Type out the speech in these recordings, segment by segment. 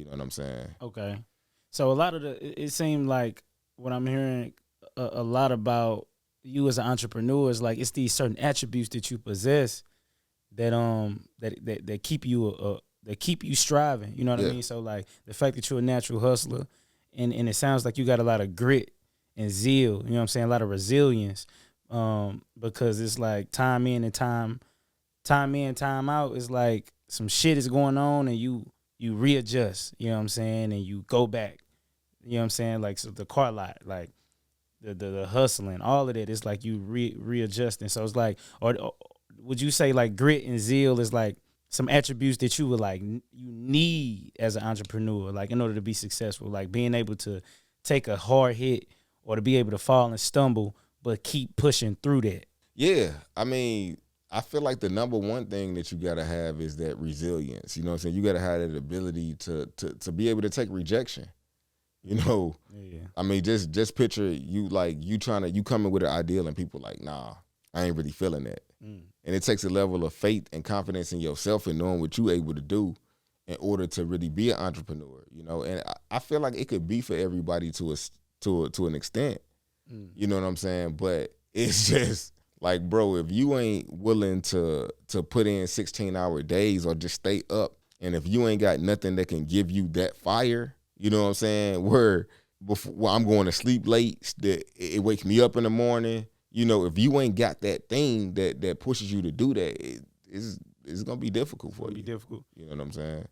You know what I'm saying? Okay. So a lot of it seemed like what I'm hearing a lot about you as an entrepreneur is like it's these certain attributes that you possess that keep you that keep you striving. You know what I Yeah. mean? So like the fact that you're a natural hustler, and it sounds like you got a lot of grit and zeal. You know what I'm saying? A lot of resilience. Because it's like time in and time out. It's like some shit is going on and you readjust. You know what I'm saying? And you go back. You know what I'm saying? Like so the car lot, like the hustling, all of that. It's like you readjusting. So it's like, or would you say like grit and zeal is like some attributes that you would like you need as an entrepreneur, like in order to be successful, like being able to take a hard hit or to be able to fall and stumble, but keep pushing through that. Yeah. I mean, I feel like the number one thing that you gotta have is that resilience. You know what I'm saying? You gotta have that ability to be able to take rejection. You know, Yeah. I mean, just picture you like you coming with an ideal and people like, nah, I ain't really feeling that. Mm. And it takes a level of faith and confidence in yourself and knowing what you're able to do in order to really be an entrepreneur. You know, and I feel like it could be for everybody to an extent. Mm. You know what I'm saying? But it's just like, bro, if you ain't willing to put in 16-hour days or just stay up, and if you ain't got nothing that can give you that fire, you know what I'm saying? Where before I'm going to sleep late, that it wakes me up in the morning. You know, if you ain't got that thing that pushes you to do that, it's gonna be difficult for It'll be you. difficult. You know what I'm saying?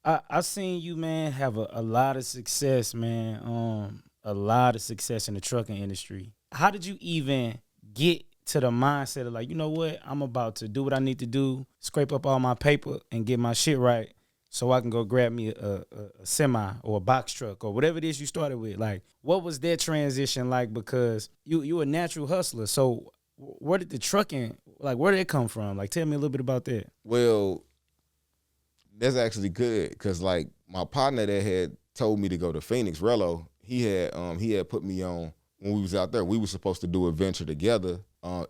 I seen you, man, have a lot of success, man. A lot of success in the trucking industry. How did you even get to the mindset of like, you know what, I'm about to do what I need to do, scrape up all my paper and get my shit right, so I can go grab me a semi or a box truck or whatever it is you started with. Like, what was that transition like? Because you a natural hustler. So where did the trucking, like, where did it come from? Like, tell me a little bit about that. Well, that's actually good because like my partner that had told me to go to Phoenix, Rello, he had put me on when we was out there. We were supposed to do a venture together.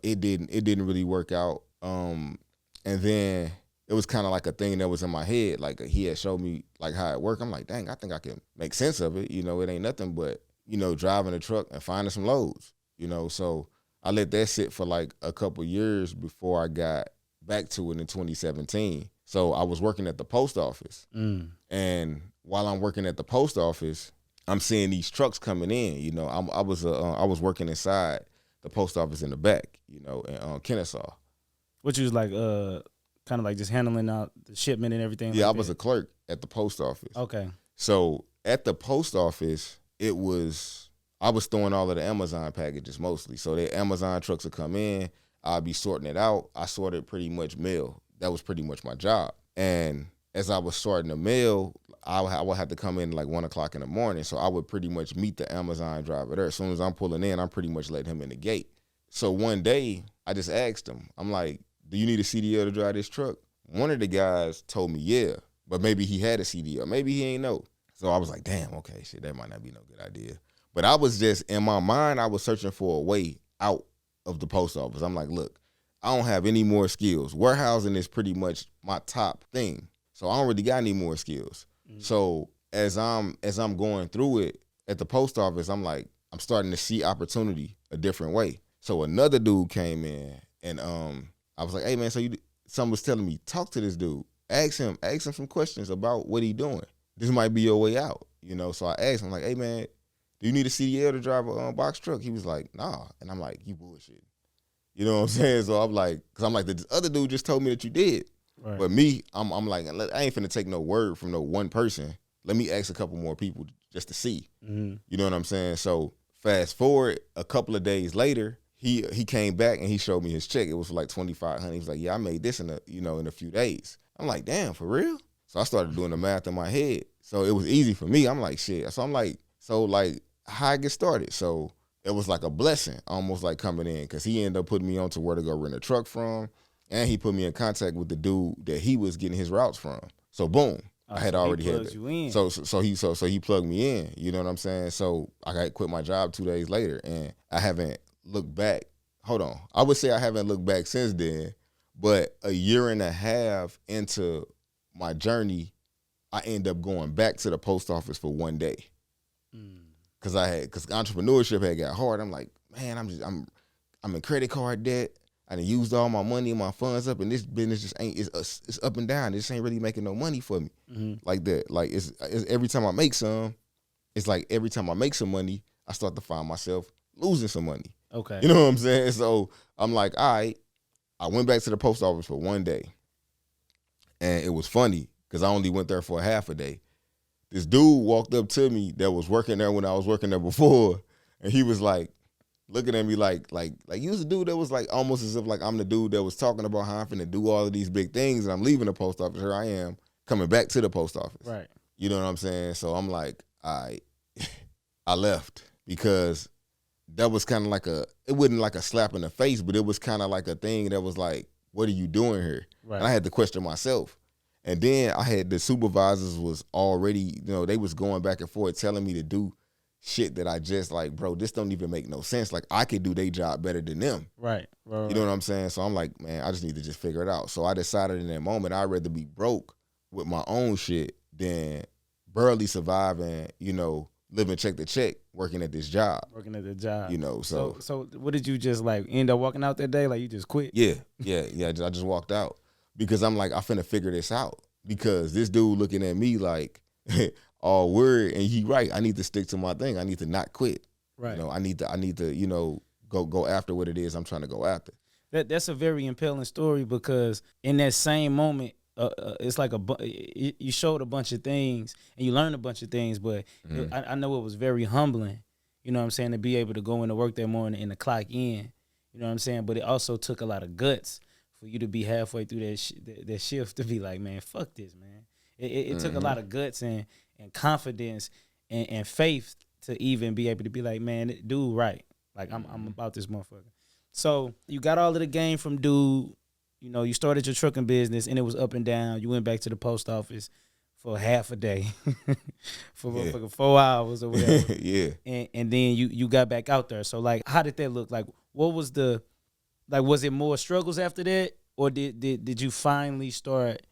It didn't really work out. And then it was kind of like a thing that was in my head. Like he had showed me like how it worked. I'm like, dang, I think I can make sense of it. You know, it ain't nothing but, you know, driving a truck and finding some loads, you know. So I let that sit for like a couple years before I got back to it in 2017. So I was working at the post office. Mm. And while I'm working at the post office, I'm seeing these trucks coming in. You know, I was working inside the post office in the back, you know, in Kennesaw. Which was like kind of like just handling out the shipment and everything. Yeah, like I was that. a clerk at the post office. Okay. So at the post office, I was throwing all of the Amazon packages mostly. So the Amazon trucks would come in, I'd be sorting it out. I sorted pretty much mail. That was pretty much my job. And as I was sorting the mail, I would have to come in like 1 o'clock in the morning. So I would pretty much meet the Amazon driver there. As soon as I'm pulling in, I'm pretty much letting him in the gate. So one day, I just asked him, I'm like, do you need a CDL to drive this truck? One of the guys told me, yeah, but maybe he had a CDL. Maybe he ain't know. So I was like, damn, okay, shit, that might not be no good idea. But I was just, in my mind, I was searching for a way out of the post office. I'm like, look, I don't have any more skills. Warehousing is pretty much my top thing. So I don't really got any more skills. Mm-hmm. So as I'm going through it at the post office, I'm like, I'm starting to see opportunity a different way. So another dude came in and I was like, hey man, someone was telling me, talk to this dude. Ask him some questions about what he doing. This might be your way out. You know, so I asked him, like, hey man, do you need a CDL to drive a box truck? He was like, nah. And I'm like, you bullshit. You know what I'm saying? So I'm like, because I'm like, the other dude just told me that you did. Right. But me, I'm like, I ain't finna take no word from no one person. Let me ask a couple more people just to see. Mm-hmm. You know what I'm saying? So fast forward a couple of days later, he came back and he showed me his check. It was for like $2,500. He was like, yeah, I made this in a few days. I'm like, damn, for real? So I started doing the math in my head. So it was easy for me. I'm like, shit. So I'm like, how I get started? So it was like a blessing, almost like coming in, because he ended up putting me on to where to go rent a truck from, and he put me in contact with the dude that he was getting his routes from. So boom, I had already had that. So he plugged me in. You know what I'm saying? So I got quit my job 2 days later, and I haven't looked back. Hold on, I would say I haven't looked back since then, but a year and a half into my journey, I end up going back to the post office for one day. Mm. Cause entrepreneurship had got hard. I'm like, man, I'm in credit card debt. I done used all my money and my funds up, and this business just ain't, it's up and down. This ain't really making no money for me like that. Like it's every time I make some, it's like every time I make some money, I start to find myself losing some money. Okay. You know what I'm saying? So I'm like, all right. I went back to the post office for one day, and it was funny because I only went there for a half a day. This dude walked up to me that was working there when I was working there before, and he was like, looking at me like you was the dude that was like almost as if like I'm the dude that was talking about how I'm finna do all of these big things and I'm leaving the post office. Here I am coming back to the post office. Right. You know what I'm saying? So I'm like, I left because that was kind of like it wasn't like a slap in the face, but it was kind of like a thing that was like, what are you doing here? Right. And I had to question myself. And then I had the supervisors was already, they was going back and forth telling me to do shit that I just like, bro, this don't even make no sense. Like I could do their job better than them. Right. You know what I'm saying? So I'm like, man, I just need to just figure it out. So I decided in that moment I'd rather be broke with my own shit than barely surviving, living check to check, working at this job. Working at the job. So what did you just like end up walking out that day? Like you just quit? Yeah. I just walked out because I'm like, I finna figure this out because this dude looking at me like all worried, and he right. I need to stick to my thing. I need to not quit. Right. I need to go after what it is I'm trying to go after. That's a very impelling story because in that same moment, it's like you showed a bunch of things and you learned a bunch of things, but I know it was very humbling. You know what I'm saying, to be able to go into work that morning and to clock in. You know what I'm saying, but it also took a lot of guts for you to be halfway through that shift to be like, man, fuck this, man. It took a lot of guts and confidence and faith to even be able to be like, man, dude, right. Like, I'm about this motherfucker. So you got all of the game from dude. You started your trucking business, and it was up and down. You went back to the post office for half a day, for 4 hours or whatever. Yeah. And then you got back out there. So, like, how did that look? Like, what was was it more struggles after that? Or did you finally start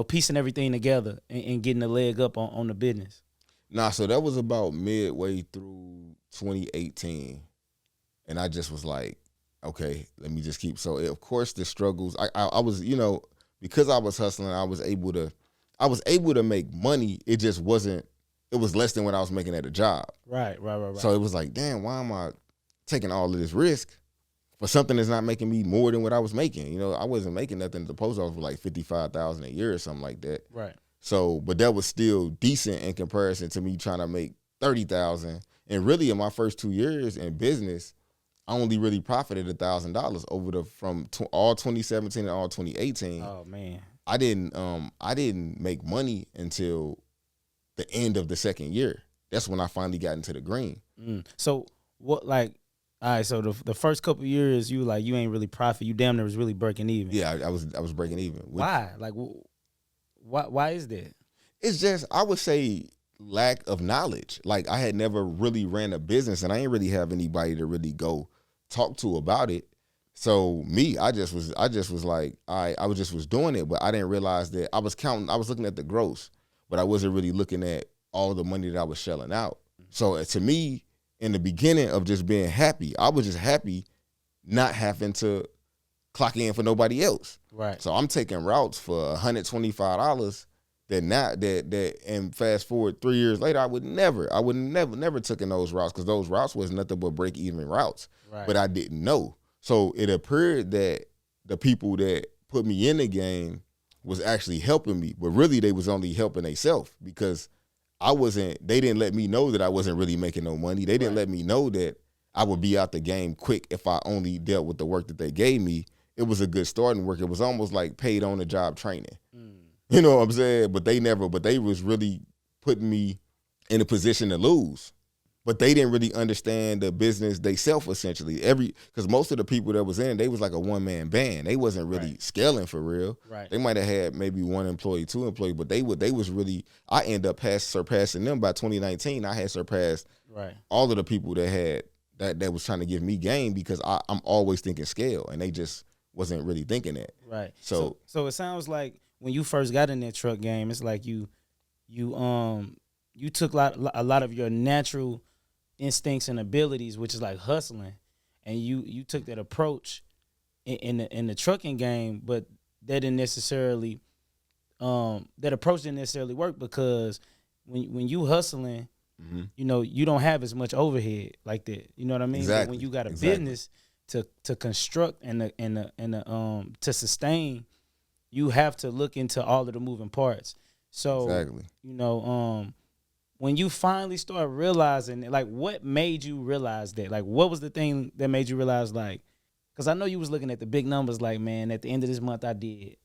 piecing everything together and getting a leg up on the business? Nah, so that was about midway through 2018. And I just was like, okay, let me just keep. So, of course, the struggles, I was, because I was hustling, I was able to make money. It just wasn't, it was less than what I was making at a job. Right. So it was like, damn, why am I taking all of this risk for something that's not making me more than what I was making? I wasn't making nothing at the post office for like $55,000 a year or something like that. Right. So, but that was still decent in comparison to me trying to make $30,000. And really, in my first 2 years in business, I only really profited $1,000 from all 2017 and all 2018. Oh man, I didn't make money until the end of the second year. That's when I finally got into the green. So what, like, all right, so the first couple of years you ain't really profit. You damn near was really breaking even. Yeah, I was breaking even. Why? Like, why is that? It's just, I would say, lack of knowledge. Like, I had never really ran a business, and I didn't really have anybody to really go talk to about it. So I just was like, I was doing it, but I didn't realize that I was looking at the gross, but I wasn't really looking at all the money that I was shelling out. So to me, in the beginning of just being happy, I was just happy not having to clock in for nobody else. Right. So I'm taking routes for $125 and fast forward 3 years later, I would never taken those routes, because those routes was nothing but break even routes. Right. But I didn't know. So it appeared that the people that put me in the game was actually helping me, but really they was only helping themselves, because they didn't let me know that I wasn't really making no money. They didn't let me know that I would be out the game quick if I only dealt with the work that they gave me. It was a good starting work. It was almost like paid on the job training. You know what I'm saying? But they was really putting me in a position to lose. But they didn't really understand the business themselves, essentially. Because most of the people that was in, they was like a one-man band. They wasn't really scaling for real. Right. They might have had maybe one employee, two employees, but they was really, I ended up surpassing them. By 2019, I had surpassed all of the people that was trying to give me game, because I'm always thinking scale, and they just wasn't really thinking that. Right. So it sounds like when you first got in that truck game, it's like you took a lot of your natural instincts and abilities, which is like hustling, and you took that approach in the trucking game, but that didn't necessarily that approach didn't necessarily work because when you hustling, you know, you don't have as much overhead like that. You know what I mean? Exactly. But when you got a business to construct and to sustain, you have to look into all of the moving parts. So you know, when you finally start realizing, like, what made you realize that? Like, what was the thing that made you realize, like, because I know you was looking at the big numbers, like, man, at the end of this month I did.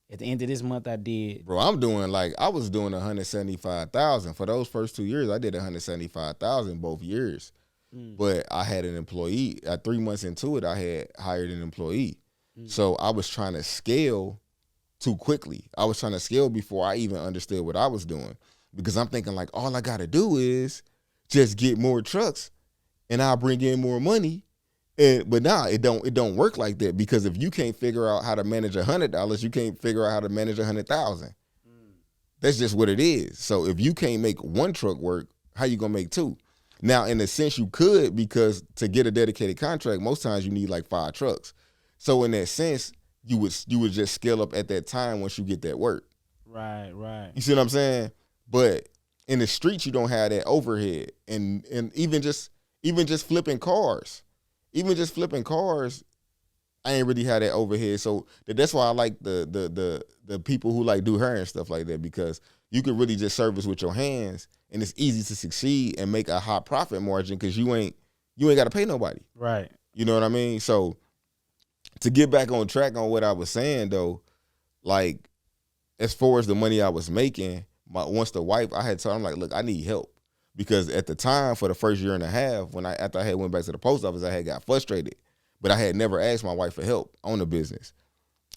At the end of this month I did. Bro, I was doing 175,000 for those first 2 years. I did 175,000 both years, but I had an employee. At 3 months into it, I had hired an employee. So I was trying to scale too quickly. I was trying to scale before I even understood what I was doing, because I'm thinking like, all I got to do is just get more trucks and I'll bring in more money. But nah, it don't work like that, because if you can't figure out how to manage $100, you can't figure out how to manage 100,000. That's just what it is. So if you can't make one truck work, how you gonna make two? Now, in a sense, you could, because to get a dedicated contract, most times you need like 5 trucks. So in that sense, you would just scale up at that time once you get that work. Right. You see what I'm saying? But in the streets, you don't have that overhead, and even just flipping cars. Even just flipping cars, I ain't really had that overhead. So that's why I like the people who like do hair and stuff like that, because you can really just service with your hands, and it's easy to succeed and make a high profit margin because you ain't got to pay nobody. Right. You know what I mean? So to get back on track on what I was saying though, like as far as the money I was making, once the wife, I had told her, I'm like, look, I need help. Because at the time, for the first year and a half, after I had went back to the post office, I had got frustrated. But I had never asked my wife for help on the business.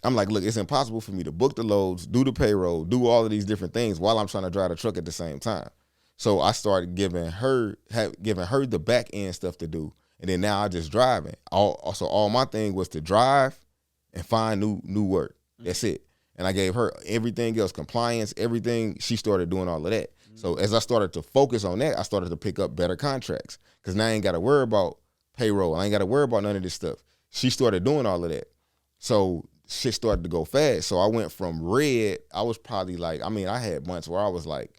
I'm like, look, it's impossible for me to book the loads, do the payroll, do all of these different things while I'm trying to drive the truck at the same time. So I started giving her the back end stuff to do. And then now I just driving. So all my thing was to drive and find new work. That's it. And I gave her everything else, compliance, everything. She started doing all of that. So as I started to focus on that, I started to pick up better contracts, because now I ain't got to worry about payroll. I ain't got to worry about none of this stuff. She started doing all of that. So shit started to go fast. So I went from red. I was probably like, I had months where I was like,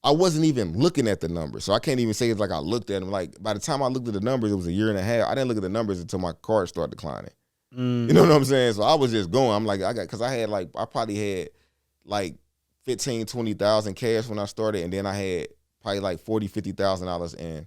I wasn't even looking at the numbers. So I can't even say it's like I looked at them. Like by the time I looked at the numbers, it was a year and a half. I didn't look at the numbers until my card started declining. You know what I'm saying? So I was just going. I'm like, I probably had like 15, 20,000 cash when I started, and then I had probably like $40,000, $50,000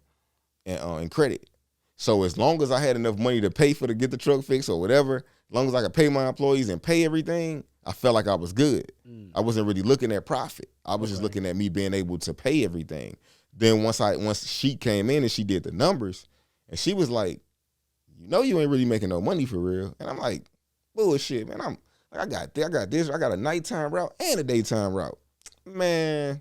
in credit. So as long as I had enough money to pay to get the truck fixed or whatever, as long as I could pay my employees and pay everything, I felt like I was good. I wasn't really looking at profit. I was just looking at me being able to pay everything. Then once she came in and she did the numbers, and she was like, you ain't really making no money for real. And I'm like, bullshit, man. I got this. I got a nighttime route and a daytime route. Man,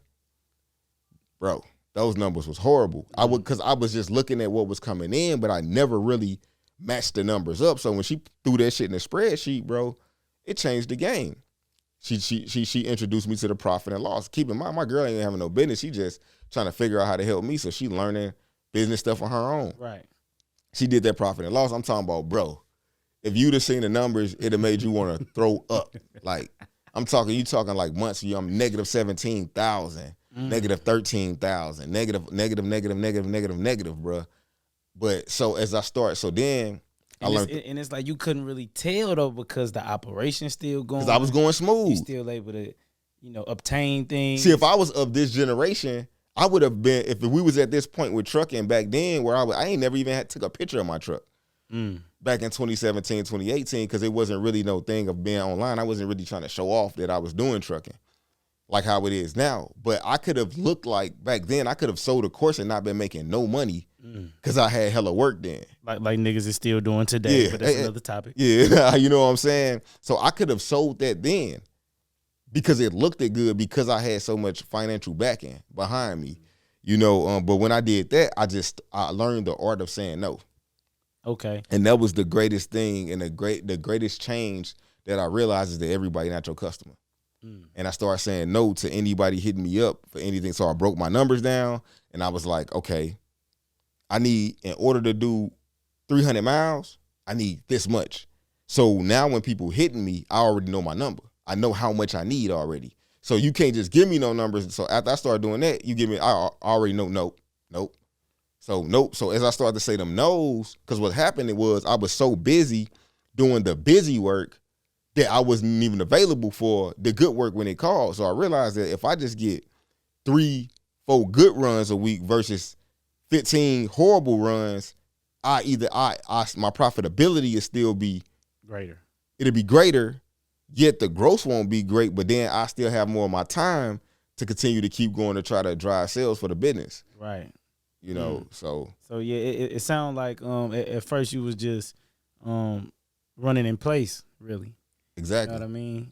bro, those numbers was horrible. Because I was just looking at what was coming in, but I never really matched the numbers up. So when she threw that shit in the spreadsheet, bro, it changed the game. She introduced me to the profit and loss. Keep in mind, my girl ain't having no business. She just trying to figure out how to help me. So she learning business stuff on her own. Right. She did that profit and loss. I'm talking about, bro, if you'd have seen the numbers, it'd have made you want to throw up. Like, you talking like months, I'm negative 17,000, negative 13,000, negative, bro. But so as I start, so then I learned. And it's like you couldn't really tell though, because the operation's still going. Because I was going smooth. You still able to, obtain things. See, if I was of this generation, I would have been, if we was at this point with trucking back then, where I ain't never even took a picture of my truck. Back in 2017, 2018, because it wasn't really no thing of being online. I wasn't really trying to show off that I was doing trucking like how it is now. But I could have looked like, back then, I could have sold a course and not been making no money because I had hella work then. Like niggas is still doing today, but that's another topic. Yeah, you know what I'm saying? So I could have sold that then because it looked good, because I had so much financial backing behind me, but when I did that, I learned the art of saying no. Okay. And that was the greatest thing, and the greatest change that I realized is that everybody not your customer. And I started saying no to anybody hitting me up for anything. So I broke my numbers down, and I was like, okay, in order to do 300 miles, I need this much. So now when people hitting me, I already know my number. I know how much I need already. So you can't just give me no numbers. So after I started doing that, you give me, I already know, nope. So nope. So as I started to say them no's, because what happened was I was so busy doing the busy work that I wasn't even available for the good work when it called. So I realized that if I just get 3-4 good runs a week versus 15 horrible runs, my profitability will still be greater. It'll be greater, yet the gross won't be great, but then I still have more of my time to continue to keep going to try to drive sales for the business. Right. You know, so yeah, it sounded like at first you was just running in place, really. Exactly. You know what I mean?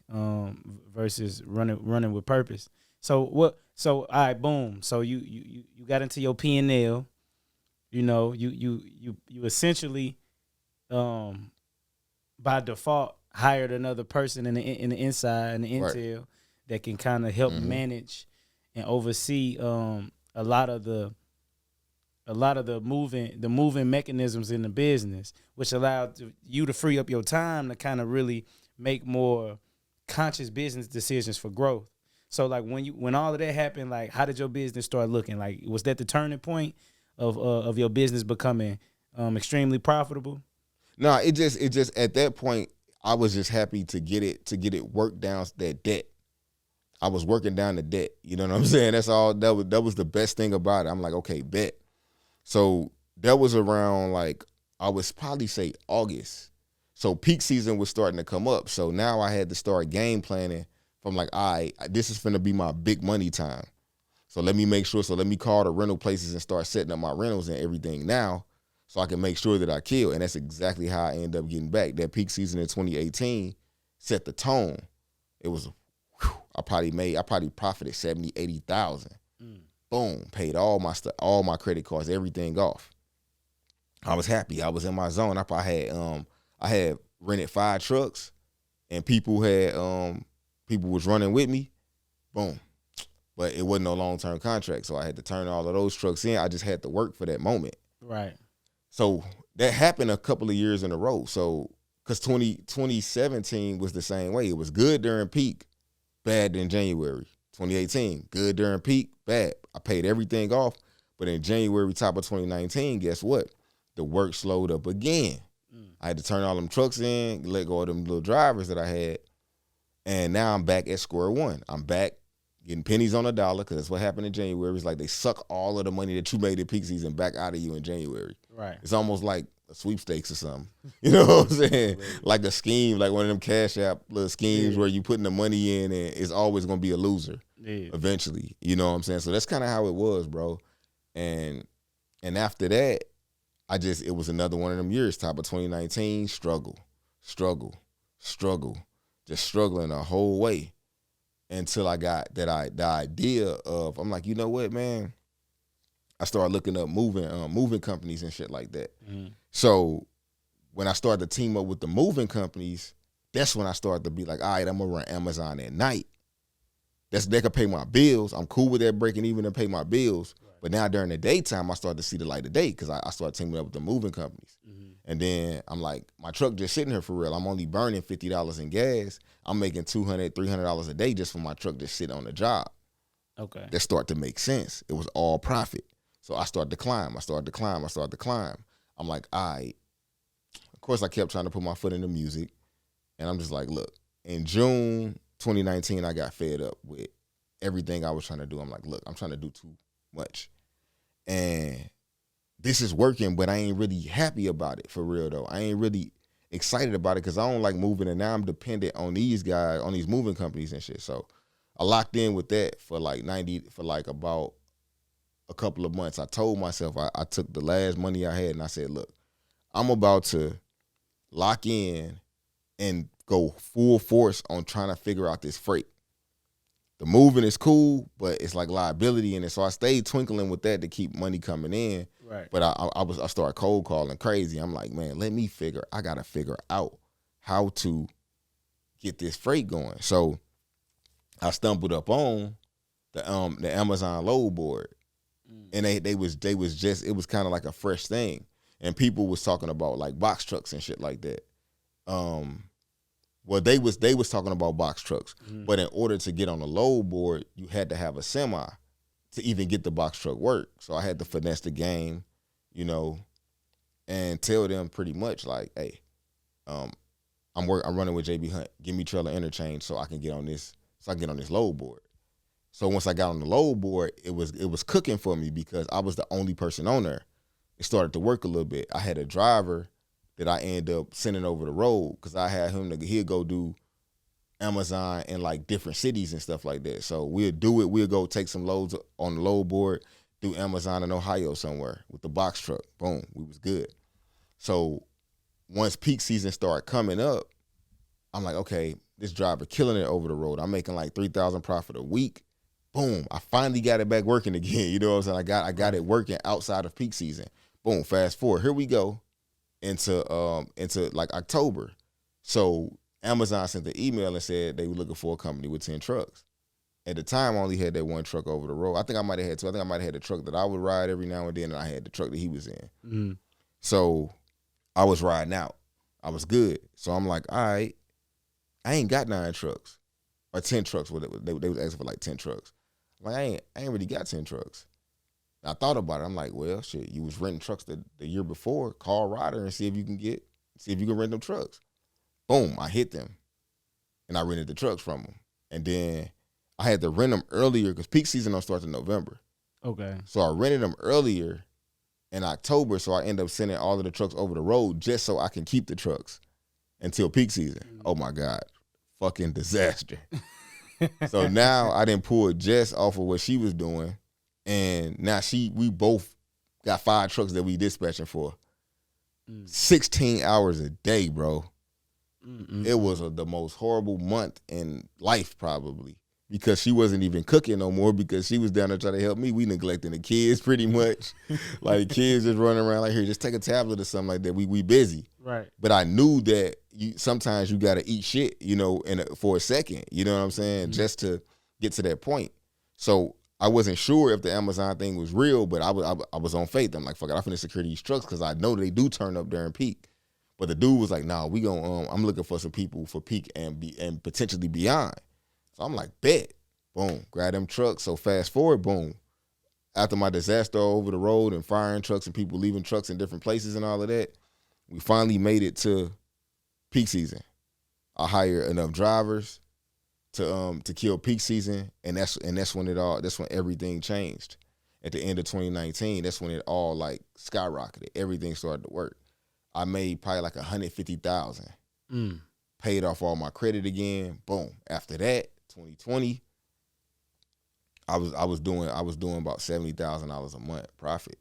Versus running with purpose. So all right, boom. So you got into your P&L. You know, you essentially by default hired another person in the inside and the intel that can kind of help manage and oversee a lot of the moving mechanisms in the business, which allowed you to free up your time to kind of really make more conscious business decisions for growth. So like when all of that happened, like how did your business start looking? Like was that the turning point of your business becoming extremely profitable? No, it just at that point I was just happy to get it worked down that debt. I was working down the debt. You know what I'm saying? That's all. That was the best thing about it. I'm like, okay, bet. So that was around like I would probably say August. So peak season was starting to come up. So now I had to start game planning from like, all right, this is finna be my big money time. So let me make sure. So let me call the rental places and start setting up my rentals and everything now, so I can make sure that I kill. And that's exactly how I ended up getting back. That peak season in 2018 set the tone. It was, I probably profited 70,000, 80,000. Boom, paid all my stuff, all my credit cards, everything off. I was happy. I was in my zone. I had rented 5 trucks, and people was running with me. Boom. But it wasn't no long-term contract, so I had to turn all of those trucks in. I just had to work for that moment. Right. So that happened a couple of years in a row. So because 2017 was the same way. It was good during peak, bad in January. 2018, good during peak, bad. I paid everything off. But in January, top of 2019, guess what? The work slowed up again. I had to turn all them trucks in, let go of them little drivers that I had. And now I'm back at square one. I'm back getting pennies on a dollar, because that's what happened in January. It's like they suck all of the money that you made in peak season back out of you in January. Right. It's almost like a sweepstakes or something. You know what I'm saying? Like a scheme, like one of them Cash App little schemes where you putting the money in and it's always going to be a loser eventually. You know what I'm saying? So that's kind of how it was, bro. And after that, it was another one of them years, top of 2019, struggle, just struggling the whole way. Until I got the idea of, I'm like, you know what, man? I started looking up moving companies and shit like that. So when I started to team up with the moving companies, that's when I started to be like, all right, I'm gonna run Amazon at night. They could pay my bills. I'm cool with that, breaking even and pay my bills. Right. But now during the daytime, I started to see the light of day because I started teaming up with the moving companies. And then I'm like, my truck just sitting here for real. I'm only burning $50 in gas. I'm making $200, $300 a day just for my truck just sitting on the job. Okay. That started to make sense. It was all profit. So I started to climb. I'm like, all right. Of course, I kept trying to put my foot in the music. And I'm just like, look, in June 2019, I got fed up with everything I was trying to do. I'm like, look, I'm trying to do too much. And this is working, but I ain't really happy about it for real though. I ain't really excited about it because I don't like moving, and now I'm dependent on these guys, on these moving companies and shit. So I locked in with that for about a couple of months. I told myself, I took the last money I had and I said, look, I'm about to lock in and go full force on trying to figure out this freight. The moving is cool, but it's like liability in it. So I stayed twinkling with that to keep money coming in. Right. But I started cold calling crazy. I'm like, man, I gotta figure out how to get this freight going. So I stumbled up on the Amazon load board, and they was just, it was kind of like a fresh thing, and people was talking about like box trucks and shit like that. Well, they was talking about box trucks, but in order to get on the load board, you had to have a semi to even get the box truck work. So I had to finesse the game, you know, and tell them pretty much like, hey, I'm running with JB Hunt. Give me trailer interchange so I can get on this. So I can get on this load board. So once I got on the load board, it was cooking for me because I was the only person on there. It started to work a little bit. I had a driver that I ended up sending over the road because I had him he'd go do Amazon in like different cities and stuff like that. So we'll do it. We'll go take some loads on the load board, do Amazon in Ohio somewhere with the box truck. Boom, we was good. So once peak season started coming up, I'm like, okay, this driver killing it over the road. I'm making like $3,000 profit a week. Boom, I finally got it back working again. You know what I'm saying? I got it working outside of peak season. Boom, fast forward. Here we go into like October. So Amazon sent the email and said they were looking for a company with 10 trucks. At the time, I only had that one truck over the road. I think I might have had two. I think I might have had the truck that I would ride every now and then, and I had the truck that he was in. So I was riding out. I was good. So I'm like, all right, I ain't got 9 trucks or 10 trucks. They was asking for like 10 trucks. I'm like, I ain't really got 10 trucks. And I thought about it. I'm like, well, shit, you was renting trucks the year before. Call Ryder and see if you can rent them trucks. Boom, I hit them, and I rented the trucks from them. And then I had to rent them earlier because peak season don't start in November. Okay. So I rented them earlier in October, so I end up sending all of the trucks over the road just so I can keep the trucks until peak season. Oh my God, fucking disaster. So now I didn't pull Jess off of what she was doing, and now we both got 5 trucks that we dispatching for. 16 hours a day, bro. It was the most horrible month in life probably because she wasn't even cooking no more because she was down there trying to help me. We neglecting the kids pretty much. Like kids just running around like, here, just take a tablet or something like that. We busy. Right. But I knew that sometimes you got to eat shit, you know, for a second, you know what I'm saying, just to get to that point. So I wasn't sure if the Amazon thing was real, but I was on faith. I'm like, fuck it, I'm finna secure these trucks because I know they do turn up during peak. But the dude was like, nah, we gonna I'm looking for some people for peak and potentially beyond. So I'm like, bet. Boom, grab them trucks. So fast forward, boom. After my disaster over the road and firing trucks and people leaving trucks in different places and all of that, we finally made it to peak season. I hired enough drivers to kill peak season, and that's when everything changed. At the end of 2019, that's when it all like skyrocketed. Everything started to work. I made probably like $150,000. Paid off all my credit again. Boom. After that, 2020, I was doing about $70,000 a month profit.